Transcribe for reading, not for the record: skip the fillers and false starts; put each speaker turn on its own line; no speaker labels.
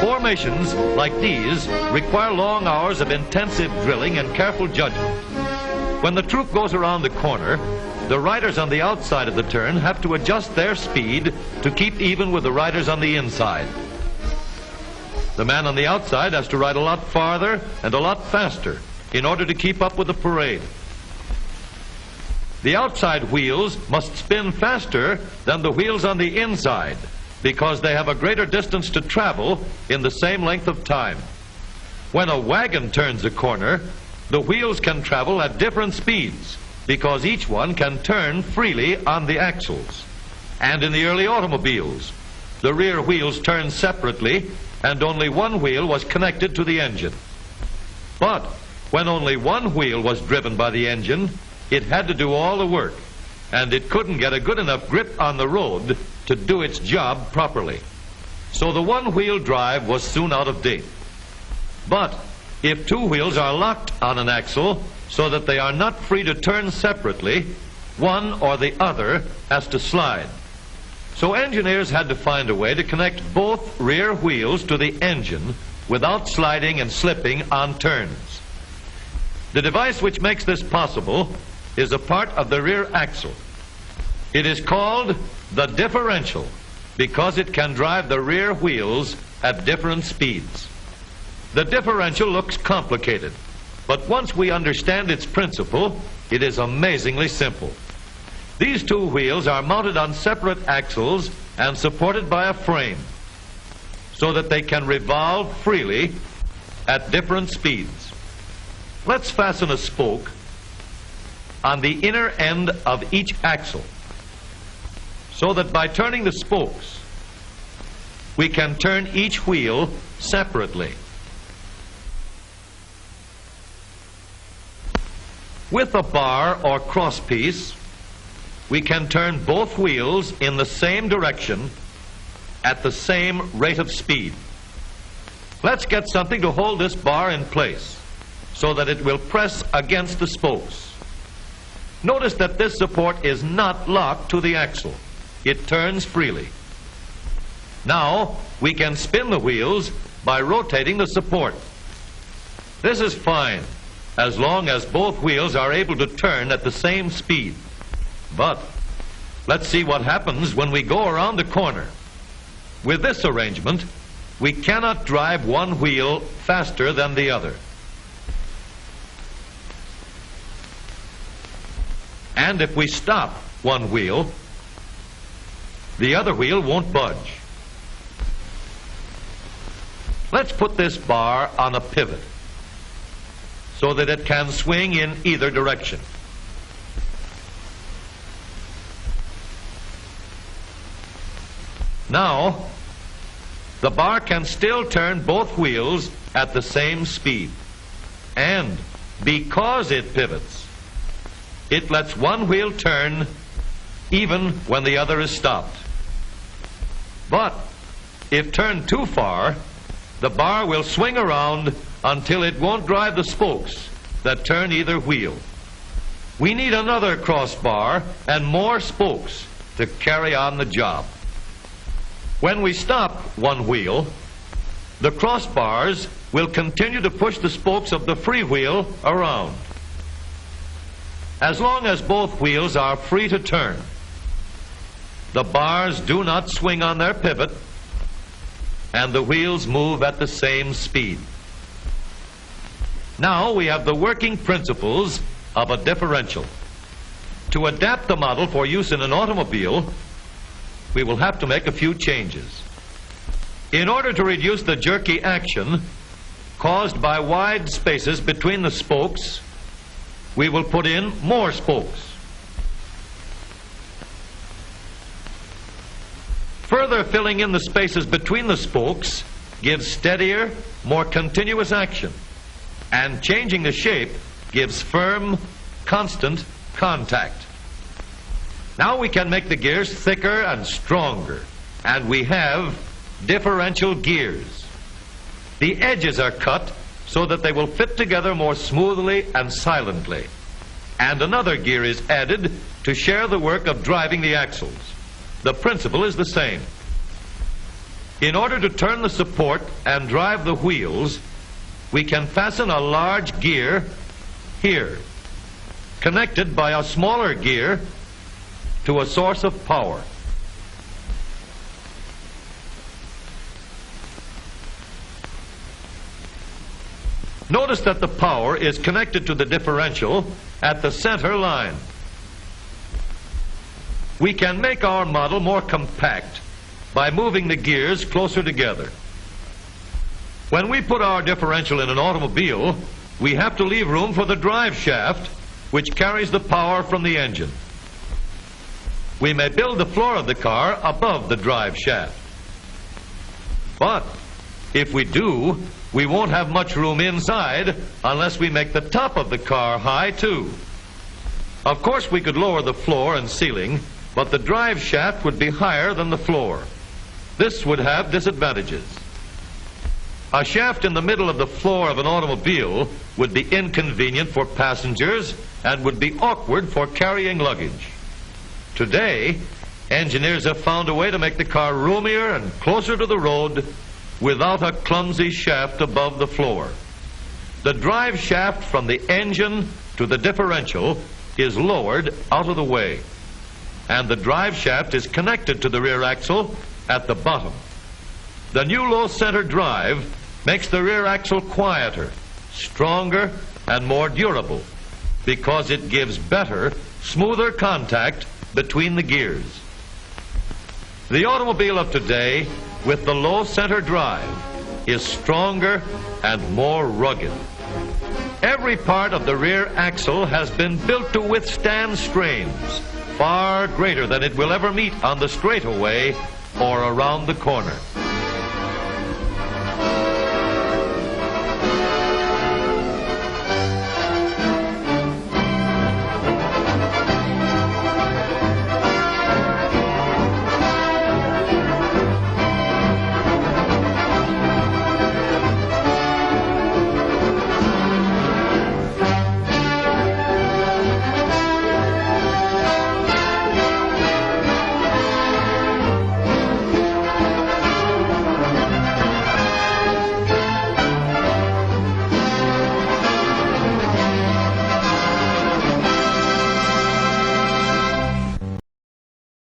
Formations like these require long hours of intensive drilling and careful judgment. When the troop goes around the corner, the riders on the outside of the turn have to adjust their speed to keep even with the riders on the inside. The man on the outside has to ride a lot farther and a lot faster in order to keep up with the parade. The outside wheels must spin faster than the wheels on the inside because they have a greater distance to travel in the same length of time. When a wagon turns a corner, the wheels can travel at different speeds because each one can turn freely on the axles. And in the early automobiles, the rear wheels turned separately and only one wheel was connected to the engine. But when only one wheel was driven by the engine, it had to do all the work, and it couldn't get a good enough grip on the road to do its job properly. So the one-wheel drive was soon out of date. But if two wheels are locked on an axle so that they are not free to turn separately, one or the other has to slide. So engineers had to find a way to connect both rear wheels to the engine without sliding and slipping on turns. The device which makes this possible is a part of the rear axle. It is called the differential because it can drive the rear wheels at different speeds. The differential looks complicated, but once we understand its principle, it is amazingly simple. These two wheels are mounted on separate axles and supported by a frame so that they can revolve freely at different speeds. Let's fasten a spoke on the inner end of each axle so that by turning the spokes, we can turn each wheel separately. With a bar or crosspiece, we can turn both wheels in the same direction at the same rate of speed. Let's get something to hold this bar in place so that it will press against the spokes. Notice that this support is not locked to the axle. It turns freely. Now we can spin the wheels by rotating the support. This is fine as long as both wheels are able to turn at the same speed. But let's see what happens when we go around the corner. With this arrangement, we cannot drive one wheel faster than the other. And if we stop one wheel, the other wheel won't budge. Let's put this bar on a pivot so that it can swing in either direction. Now, the bar can still turn both wheels at the same speed. And because it pivots, it lets one wheel turn even when the other is stopped. But if turned too far, the bar will swing around until it won't drive the spokes that turn either wheel. We need another crossbar and more spokes to carry on the job. When we stop one wheel, the crossbars will continue to push the spokes of the free wheel around. As long as both wheels are free to turn, the bars do not swing on their pivot, and the wheels move at the same speed. Now we have the working principles of a differential. To adapt the model for use in an automobile, we will have to make a few changes. In order to reduce the jerky action caused by wide spaces between the spokes, we will put in more spokes. Further filling in the spaces between the spokes gives steadier, more continuous action, and changing the shape gives firm, constant contact. Now we can make the gears thicker and stronger, and we have differential gears. The edges are cut so that they will fit together more smoothly and silently, and another gear is added to share the work of driving the axles. The principle is the same. In order to turn the support and drive the wheels, we can fasten a large gear here, connected by a smaller gear to a source of power. Notice that the power is connected to the differential at the center line. We can make our model more compact by moving the gears closer together. When we put our differential in an automobile, we have to leave room for the drive shaft, which carries the power from the engine. We may build the floor of the car above the drive shaft. But if we do, we won't have much room inside unless we make the top of the car high too. Of course, we could lower the floor and ceiling, but the drive shaft would be higher than the floor. This would have disadvantages. A shaft in the middle of the floor of an automobile would be inconvenient for passengers and would be awkward for carrying luggage. Today, engineers have found a way to make the car roomier and closer to the road without a clumsy shaft above the floor. The drive shaft from the engine to the differential is lowered out of the way, and the drive shaft is connected to the rear axle at the bottom. The new low center drive makes the rear axle quieter, stronger, and more durable because it gives better, smoother contact between the gears. The automobile of today with the low center drive is stronger and more rugged. Every part of the rear axle has been built to withstand strains far greater than it will ever meet on the straightaway or around the corner.